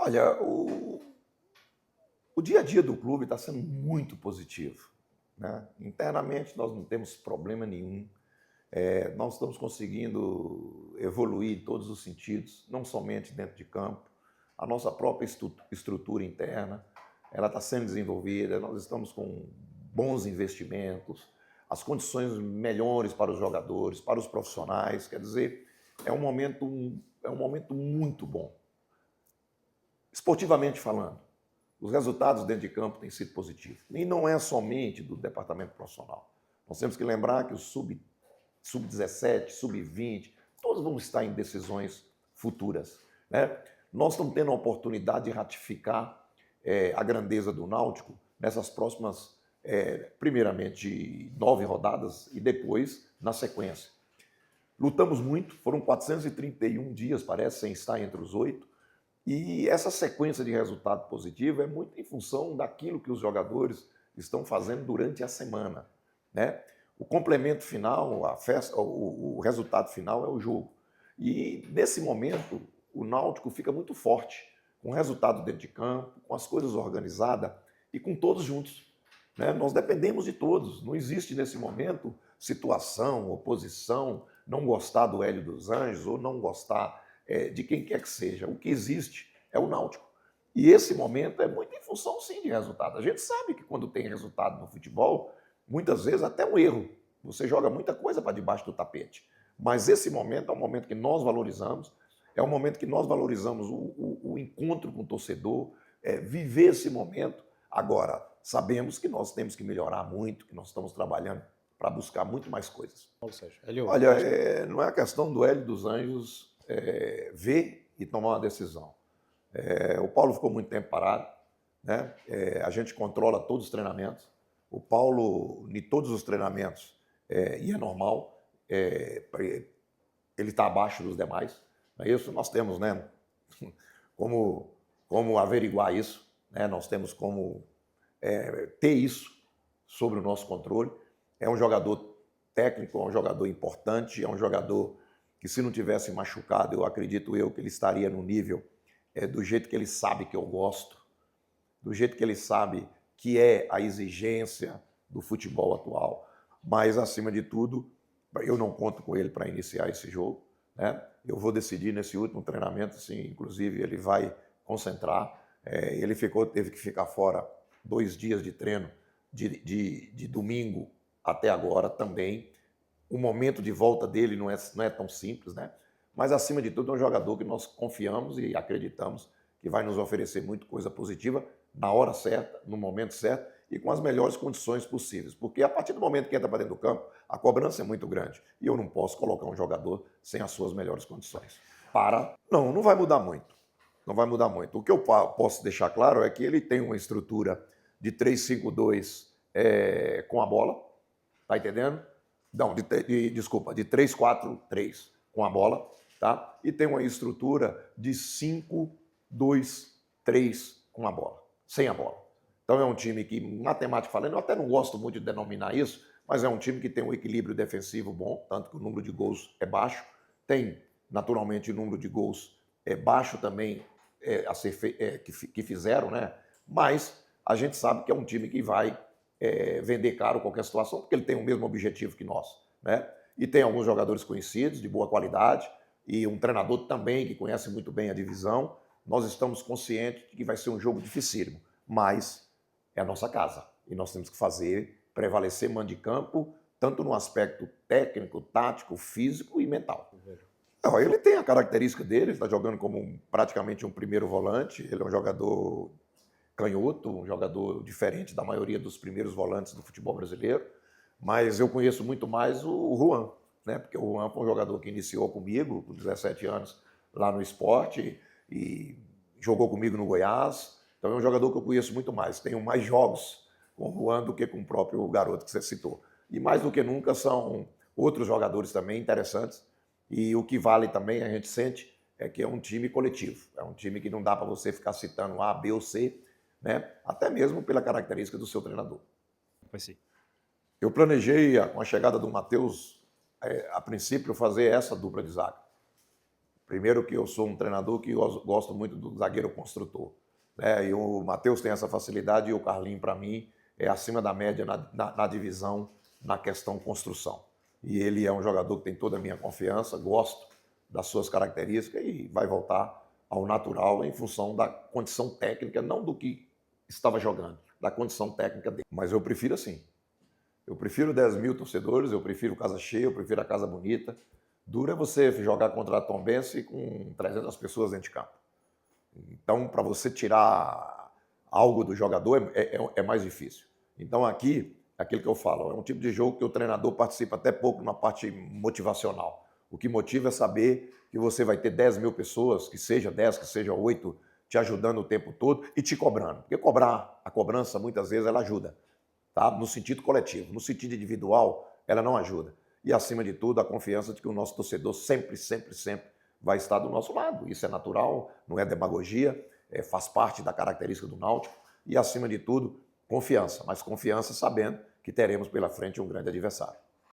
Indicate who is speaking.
Speaker 1: Olha, o dia a dia do clube está sendo muito positivo, né? Internamente nós não temos problema nenhum. Nós estamos conseguindo evoluir em todos os sentidos, não somente dentro de campo. A nossa própria estrutura interna, ela está sendo desenvolvida, nós estamos com bons investimentos, as condições melhores para os jogadores, para os profissionais. Quer dizer, é um momento muito bom. Esportivamente falando, os resultados dentro de campo têm sido positivos. E não é somente do departamento profissional. Nós temos que lembrar que o sub-17, sub-20, todos vão estar em decisões futuras, né? Nós estamos tendo a oportunidade de ratificar a grandeza do Náutico nessas próximas, primeiramente, 9 rodadas e depois na sequência. Lutamos muito, foram 431 dias, parece, sem estar entre os 8. E essa sequência de resultado positivo é muito em função daquilo que os jogadores estão fazendo durante a semana, né? O complemento final, a festa, o resultado final é o jogo. E nesse momento o Náutico fica muito forte, com o resultado dentro de campo, com as coisas organizadas e com todos juntos, né? Nós dependemos de todos. Não existe nesse momento situação, oposição, não gostar do Hélio dos Anjos ou não gostar de quem quer que seja. O que existe é o Náutico. E esse momento é muito em função, sim, de resultado. A gente sabe que quando tem resultado no futebol, muitas vezes até um erro. Você joga muita coisa para debaixo do tapete. Mas esse momento é um momento que nós valorizamos, é um momento que nós valorizamos o encontro com o torcedor, viver esse momento. Agora, sabemos que nós temos que melhorar muito, que nós estamos trabalhando para buscar muito mais coisas.
Speaker 2: Ou seja, Hélio,
Speaker 1: Olha, não é a questão do Hélio dos Anjos ver e tomar uma decisão. O Paulo ficou muito tempo parado, né? A gente controla todos os treinamentos. O Paulo, em todos os treinamentos, e é normal, ele está abaixo dos demais. É isso, nós temos, né, como averiguar isso, né? Nós temos como ter isso sobre o nosso controle. É um jogador técnico, é um jogador importante, é um jogador que, se não tivesse machucado, eu acredito que ele estaria no nível do jeito que ele sabe que eu gosto, do jeito que ele sabe que é a exigência do futebol atual. Mas, acima de tudo, eu não conto com ele para iniciar esse jogo, né? Eu vou decidir nesse último treinamento, assim, inclusive ele vai concentrar. Ele teve que ficar fora 2 dias de treino, de domingo até agora também. O momento de volta dele não é tão simples, né? Mas, acima de tudo, é um jogador que nós confiamos e acreditamos que vai nos oferecer muita coisa positiva na hora certa, no momento certo e com as melhores condições possíveis. Porque a partir do momento que entra para dentro do campo, a cobrança é muito grande e eu não posso colocar um jogador sem as suas melhores condições. Não vai mudar muito. Não vai mudar muito. O que eu posso deixar claro é que ele tem uma estrutura de 3-5-2 com a bola, tá entendendo? Não, desculpa, de 3-4-3 com a bola, tá? E tem uma estrutura de 5-2-3 com a bola, sem a bola. Então é um time que, matemática falando, eu até não gosto muito de denominar isso, mas é um time que tem um equilíbrio defensivo bom, tanto que o número de gols é baixo. Tem, naturalmente, o número de gols baixo também que fizeram, né? Mas a gente sabe que é um time que vai vender caro qualquer situação, porque ele tem o mesmo objetivo que nós, né? E tem alguns jogadores conhecidos, de boa qualidade, e um treinador também que conhece muito bem a divisão. Nós estamos conscientes de que vai ser um jogo dificílimo, mas é a nossa casa. E nós temos que fazer prevalecer mando de campo, tanto no aspecto técnico, tático, físico e mental. Não, ele tem a característica dele, ele está jogando como praticamente um primeiro volante, ele é um jogador canhoto, um jogador diferente da maioria dos primeiros volantes do futebol brasileiro, mas eu conheço muito mais o Juan, né? Porque o Juan foi um jogador que iniciou comigo com 17 anos lá no Sport e jogou comigo no Goiás, então é um jogador que eu conheço muito mais. Tenho mais jogos com o Juan do que com o próprio garoto que você citou. E mais do que nunca são outros jogadores também interessantes, e o que vale também, a gente sente, é que é um time coletivo, é um time que não dá para você ficar citando A, B ou C, né? Até mesmo pela característica do seu treinador.
Speaker 2: Pois sim.
Speaker 1: Eu planejei, com a chegada do Matheus, a princípio, fazer essa dupla de zaga. Primeiro que eu sou um treinador que eu gosto muito do zagueiro construtor, né? E o Matheus tem essa facilidade e o Carlinhos, para mim, é acima da média na divisão, na questão construção. E ele é um jogador que tem toda a minha confiança, gosto das suas características e vai voltar ao natural em função da condição técnica, não do que estava jogando, da condição técnica dele. Mas eu prefiro assim. Eu prefiro 10 mil torcedores, eu prefiro casa cheia, eu prefiro a casa bonita. Dura é você jogar contra a Tombense com 300 pessoas dentro de campo. Então, para você tirar algo do jogador é mais difícil. Então, aqui, é aquilo que eu falo, é um tipo de jogo que o treinador participa até pouco na parte motivacional. O que motiva é saber que você vai ter 10 mil pessoas, que seja 10, que seja 8, te ajudando o tempo todo e te cobrando. Porque a cobrança, muitas vezes, ela ajuda, tá? No sentido coletivo. No sentido individual, ela não ajuda. E, acima de tudo, a confiança de que o nosso torcedor sempre, sempre, sempre vai estar do nosso lado. Isso é natural, não é demagogia, faz parte da característica do Náutico. E, acima de tudo, confiança. Mas confiança sabendo que teremos pela frente um grande adversário.